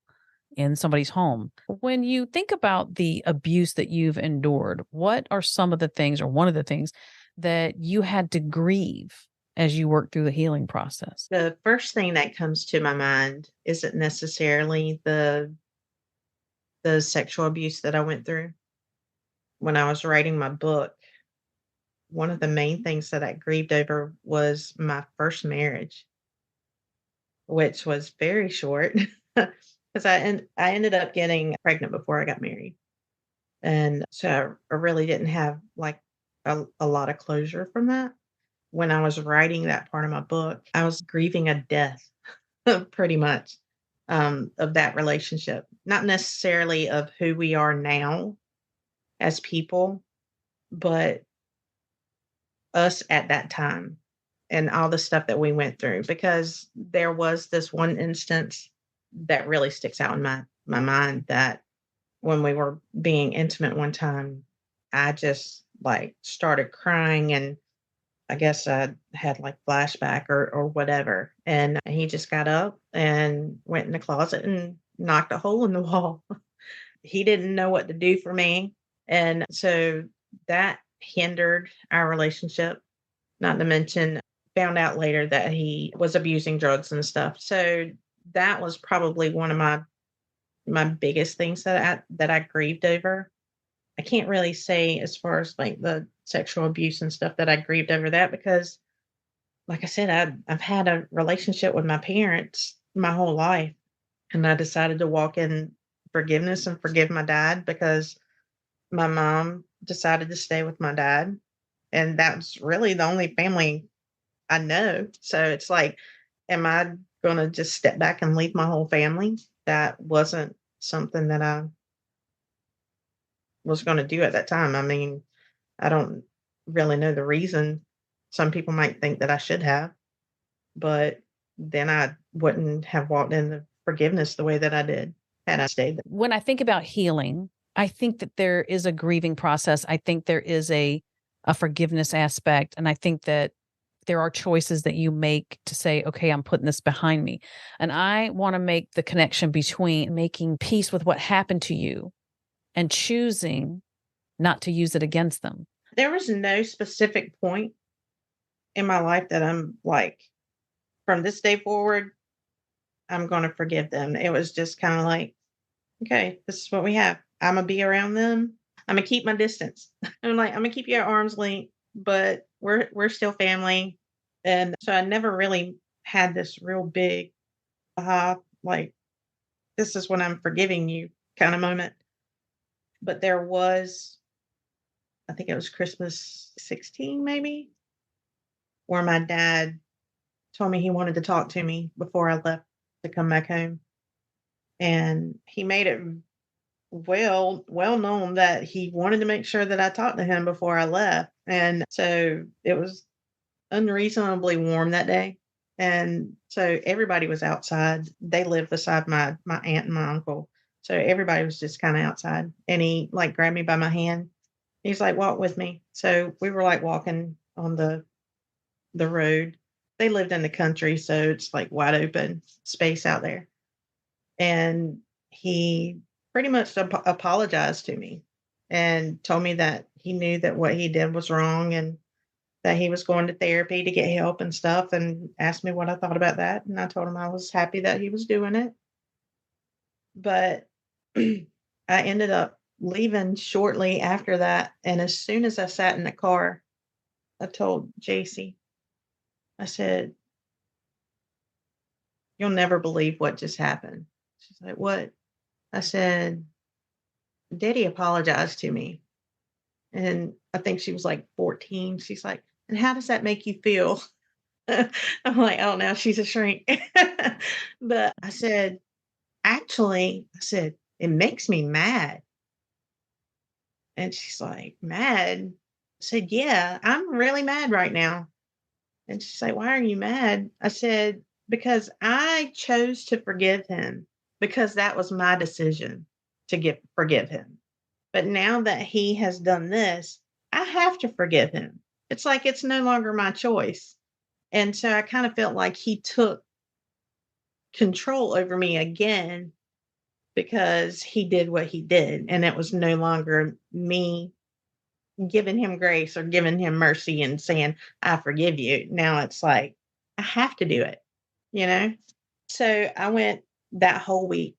in somebody's home. When you think about the abuse that you've endured, what are some of the things or one of the things that you had to grieve as you work through the healing process? The first thing that comes to my mind isn't necessarily the sexual abuse that I went through. When I was writing my book, one of the main things that I grieved over was my first marriage, which was very short because I ended up getting pregnant before I got married. And so I really didn't have like a lot of closure from that. When I was writing that part of my book, I was grieving a death pretty much of that relationship, not necessarily of who we are now as people, but us at that time and all the stuff that we went through. Because there was this one instance that really sticks out in my mind that when we were being intimate one time, I just like started crying and I guess I had like flashback or whatever. And he just got up and went in the closet and knocked a hole in the wall. He didn't know what to do for me. And so that hindered our relationship, not to mention found out later that he was abusing drugs and stuff. So that was probably one of my biggest things that I grieved over. I can't really say as far as like the sexual abuse and stuff that I grieved over that because like I said, I've had a relationship with my parents my whole life. And I decided to walk in forgiveness and forgive my dad because my mom decided to stay with my dad. And that's really the only family I know. So it's like, am I going to just step back and leave my whole family? That wasn't something that I was going to do at that time. I mean, I don't really know the reason. Some people might think that I should have, but then I wouldn't have walked in the forgiveness the way that I did had I stayed there. When I think about healing, I think that there is a grieving process. I think there is a forgiveness aspect. And I think that there are choices that you make to say, okay, I'm putting this behind me. And I want to make the connection between making peace with what happened to you and choosing not to use it against them. There was no specific point in my life that I'm like, from this day forward, I'm going to forgive them. It was just kind of like, okay, this is what we have. I'm going to be around them. I'm going to keep my distance. I'm like, I'm going to keep you at arm's length, but we're still family. And so I never really had this real big, like, this is when I'm forgiving you kind of moment. But there was, I think it was Christmas 16, maybe, where my dad told me he wanted to talk to me before I left to come back home. And he made it well known that he wanted to make sure that I talked to him before I left. And so it was unreasonably warm that day. And so everybody was outside. They lived beside my aunt and my uncle. So everybody was just kind of outside. And he like grabbed me by my hand. He's like, walk with me. So we were like walking on the road. They lived in the country, so it's like wide open space out there. And he pretty much apologized to me and told me that he knew that what he did was wrong and that he was going to therapy to get help and stuff and asked me what I thought about that. And I told him I was happy that he was doing it. But I ended up leaving shortly after that. And as soon as I sat in the car, I told JC, I said, you'll never believe what just happened. She's like, what? I said, Daddy apologized to me. And I think she was like 14. She's like, and how does that make you feel? I'm like, oh, now she's a shrink. But I said, actually, I said, it makes me mad. And she's like, mad? I said, yeah, I'm really mad right now. And she's like, why are you mad? I said, because I chose to forgive him because that was my decision to forgive him. But now that he has done this, I have to forgive him. It's like it's no longer my choice. And so I kind of felt like he took control over me again because he did what he did. And it was no longer me giving him grace or giving him mercy and saying, I forgive you. Now it's like, I have to do it, you know? So I went that whole week.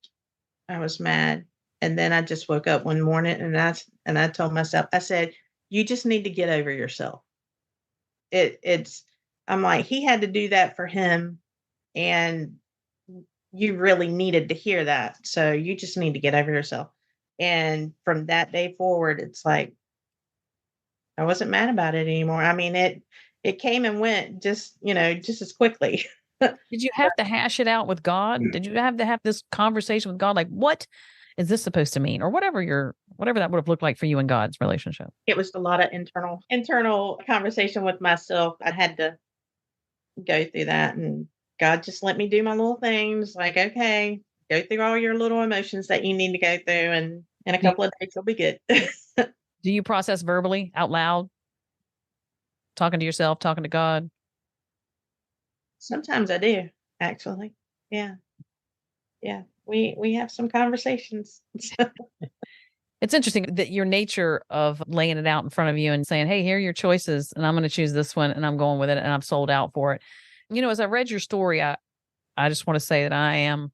I was mad. And then I just woke up one morning and I told myself, I said, you just need to get over yourself. It's I'm like, he had to do that for him, and you really needed to hear that. So you just need to get over yourself. And from that day forward, it's like I wasn't mad about it anymore. I mean, it came and went just, just as quickly. Did you have to hash it out with God? Did you have to have this conversation with God? Like, what is this supposed to mean? Or whatever that would have looked like for you and God's relationship. It was a lot of internal conversation with myself. I had to go through that, and God just let me do my little things, like, okay, go through all your little emotions that you need to go through, and in a Do you, couple of days you'll be good. do you process verbally out loud, talking to yourself, talking to God? Sometimes I do, actually. Yeah. Yeah. We have some conversations. It's interesting that your nature of laying it out in front of you and saying, "Hey, here are your choices, and I'm going to choose this one, and I'm going with it, and I'm sold out for it." As I read your story, I just want to say that I am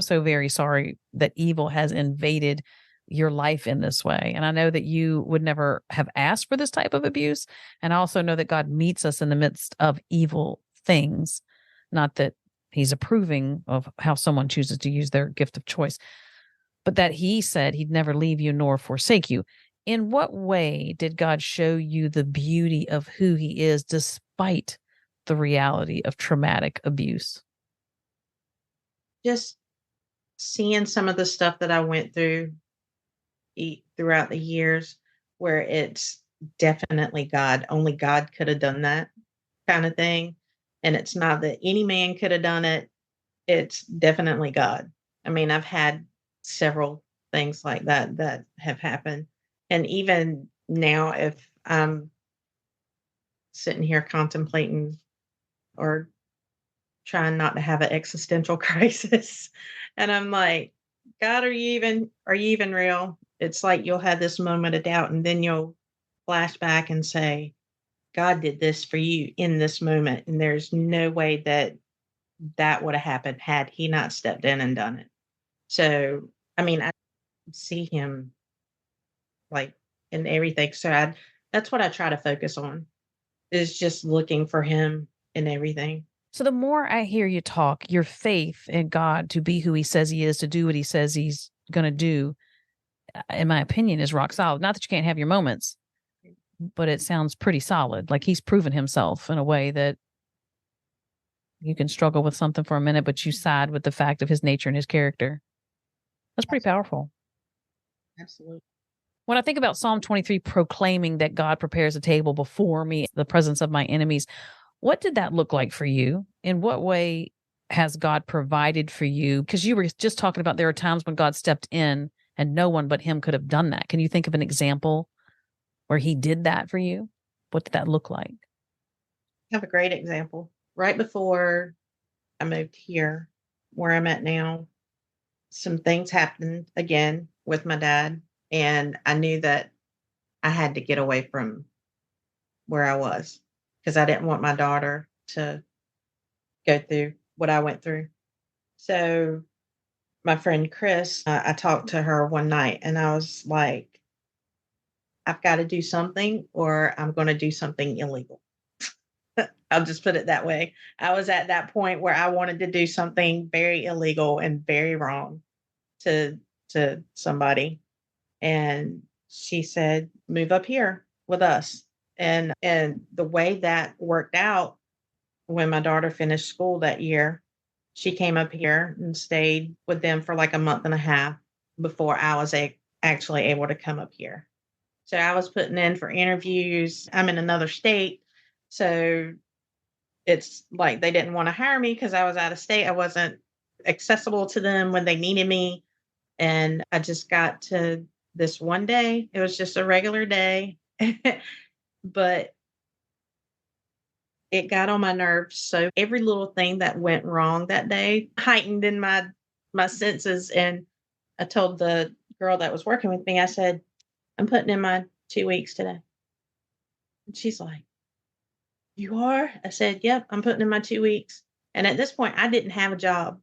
so very sorry that evil has invaded your life in this way. And I know that you would never have asked for this type of abuse. And I also know that God meets us in the midst of evil things, not that he's approving of how someone chooses to use their gift of choice, but that he said he'd never leave you nor forsake you. In what way did God show you the beauty of who he is despite the reality of traumatic abuse? Just seeing some of the stuff that I went through throughout the years, where it's definitely God. Only God could have done that kind of thing. And it's not that any man could have done it. It's definitely God. I mean, I've had several things like that that have happened. And even now, if I'm sitting here contemplating or trying not to have an existential crisis, and I'm like, God, are you even real? It's like you'll have this moment of doubt, and then you'll flash back and say, God did this for you in this moment, and there's no way that that would have happened had he not stepped in and done it. So, I mean, I see him like in everything. So that's what I try to focus on, is just looking for him in everything. So the more I hear you talk, your faith in God to be who he says he is, to do what he says he's going to do, in my opinion, is rock solid. Not that you can't have your moments, but it sounds pretty solid. Like he's proven himself in a way that you can struggle with something for a minute, but you side with the fact of his nature and his character. That's pretty powerful. Absolutely. When I think about Psalm 23 proclaiming that God prepares a table before me, the presence of my enemies, what did that look like for you? In what way has God provided for you? Because you were just talking about there are times when God stepped in and no one but him could have done that. Can you think of an example where he did that for you? What did that look like? I have a great example. Right before I moved here, where I'm at now, some things happened again with my dad. And I knew that I had to get away from where I was, because I didn't want my daughter to go through what I went through. So my friend Chris, I talked to her one night, and I was like, I've got to do something, or I'm going to do something illegal. I'll just put it that way. I was at that point where I wanted to do something very illegal and very wrong to somebody. And she said, "Move up here with us." And the way that worked out, when my daughter finished school that year, she came up here and stayed with them for like a month and a half before I was actually able to come up here. So I was putting in for interviews. I'm in another state. So it's like they didn't want to hire me because I was out of state. I wasn't accessible to them when they needed me. And I just got to this one day. It was just a regular day, but it got on my nerves. So every little thing that went wrong that day heightened in my senses. And I told the girl that was working with me, I said, "I'm putting in my 2 weeks today." And she's like, "You are?" I said, "Yep, I'm putting in my 2 weeks." And at this point, I didn't have a job.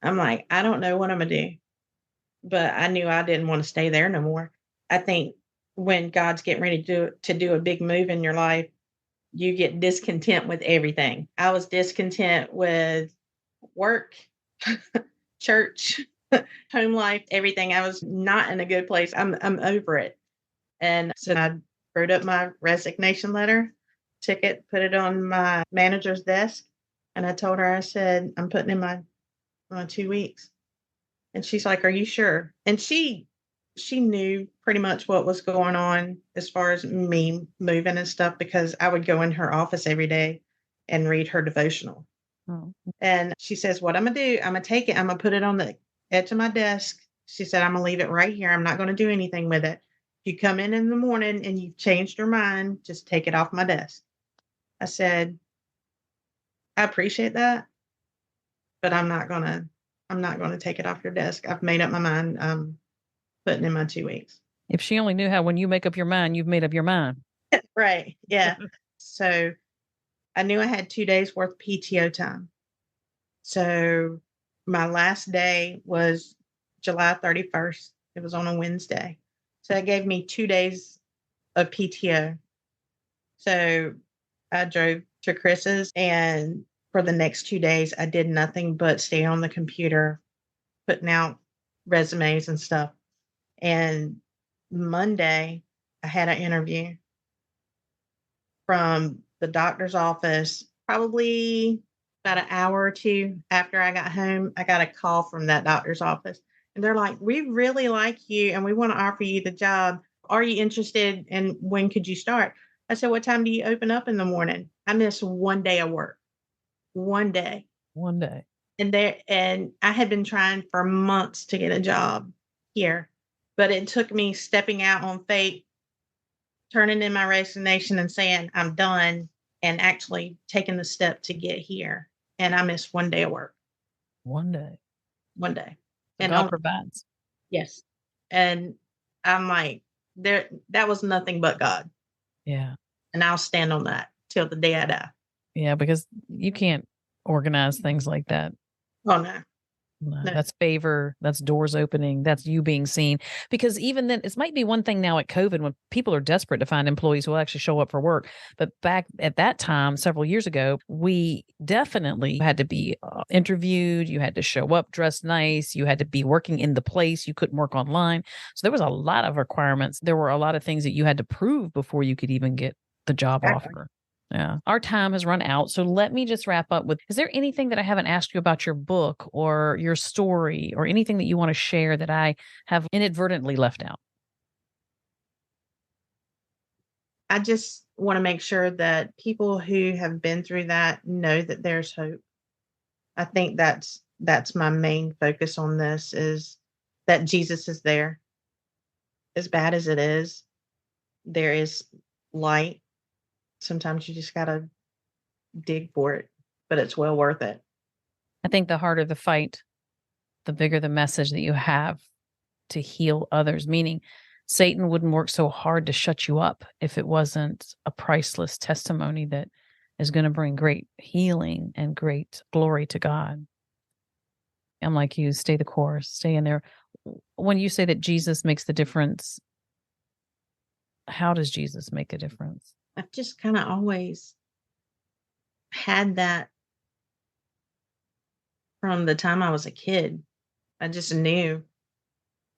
I'm like, I don't know what I'm gonna do. But I knew I didn't want to stay there no more. I think when God's getting ready to do a big move in your life, you get discontent with everything. I was discontent with work, church, home life, everything. I was not in a good place. I'm over it. And so I wrote up my resignation letter, took it, put it on my manager's desk, and I told her, I said, I'm putting in my 2 weeks. And she's like, "Are you sure?" And she knew pretty much what was going on as far as me moving and stuff, because I would go in her office every day and read her devotional. Oh, And she says, "What I'm gonna do, I'm gonna take it, I'm gonna put it on the edge of my desk." She said, "I'm gonna leave it right here. I'm not gonna do anything with it. If you come in the morning and you've changed your mind, just take it off my desk." I said, "I appreciate that, but I'm not gonna take it off your desk. I've made up my mind. I'm putting in my 2 weeks." if she only knew how when you make up your mind, you've made up your mind. Right. Yeah. So I knew I had 2 days worth of PTO time. So my last day was July 31st. It was on a Wednesday. So that gave me 2 days of PTO. So I drove to Chris's, and for the next 2 days, I did nothing but stay on the computer, putting out resumes and stuff. And Monday, I had an interview from the doctor's office. Probably about an hour or two after I got home, I got a call from that doctor's office. And they're like, "We really like you and we want to offer you the job. Are you interested? And when could you start?" I said, "What time do you open up in the morning?" I missed one day of work, one day. One day. And I had been trying for months to get a job here, but it took me stepping out on faith, turning in my resignation and saying, "I'm done," and actually taking the step to get here. And I missed one day of work, One day. one day. So And God on, provides. yes. And I'm like, that was nothing but God. Yeah. And I'll stand on that till the day I die. Yeah. Because you can't organize things like that. Oh no. No, No. that's favor. That's doors opening. That's you being seen. Because even then, it might be one thing now at COVID when people are desperate to find employees who will actually show up for work. But back at that time, several years ago, we definitely had to be interviewed. You had to show up dressed nice. You had to be working in the place. You couldn't work online. So there was a lot of requirements. There were a lot of things that you had to prove before you could even get the job Exactly. offer. Yeah. Our time has run out. So let me just wrap up with, is there anything that I haven't asked you about your book or your story or anything that you want to share that I have inadvertently left out? I just want to make sure that people who have been through that know that there's hope. I think that's my main focus on this, is that Jesus is there. As bad as it is, there is light. Sometimes you just gotta dig for it, but it's well worth it. I think the harder the fight, the bigger the message that you have to heal others, meaning Satan wouldn't work so hard to shut you up if it wasn't a priceless testimony that is going to bring great healing and great glory to God. I'm like you, stay the course, stay in there. When you say that Jesus makes the difference, how does Jesus make a difference? I've just kind of always had that from the time I was a kid. I just knew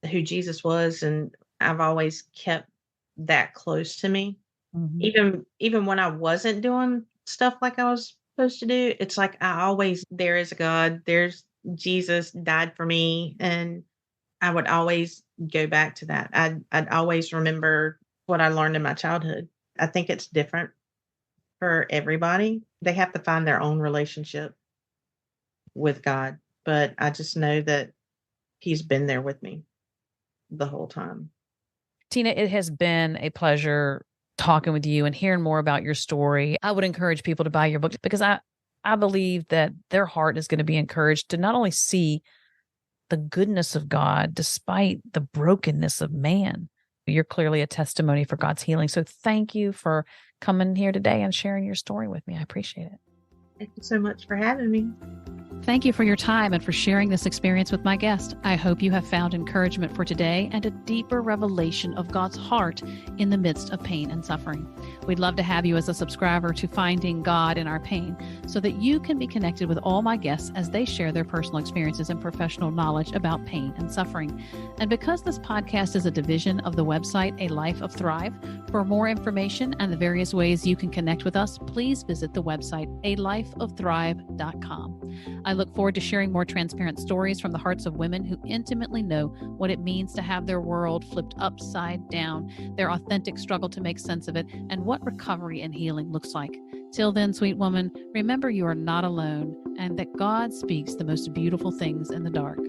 who Jesus was, and I've always kept that close to me. Mhm. Even when I wasn't doing stuff like I was supposed to do, it's like I always, there is a God, there's Jesus died for me, and I would always go back to that. I'd always remember what I learned in my childhood. I think it's different for everybody. They have to find their own relationship with God, but I just know that He's been there with me the whole time. Tina, it has been a pleasure talking with you and hearing more about your story. I would encourage people to buy your book because I believe that their heart is going to be encouraged to not only see the goodness of God despite the brokenness of man. You're clearly a testimony for God's healing. So thank you for coming here today and sharing your story with me. I appreciate it. Thank you so much for having me. Thank you for your time and for sharing this experience with my guest. I hope you have found encouragement for today and a deeper revelation of God's heart in the midst of pain and suffering. We'd love to have you as a subscriber to Finding God in Our Pain so that you can be connected with all my guests as they share their personal experiences and professional knowledge about pain and suffering. And because this podcast is a division of the website A Life of Thrive, for more information and the various ways you can connect with us, please visit the website alifeofthrive.com. I look forward to sharing more transparent stories from the hearts of women who intimately know what it means to have their world flipped upside down, their authentic struggle to make sense of it, and what recovery and healing looks like. Till then, sweet woman, remember you are not alone and that God speaks the most beautiful things in the dark.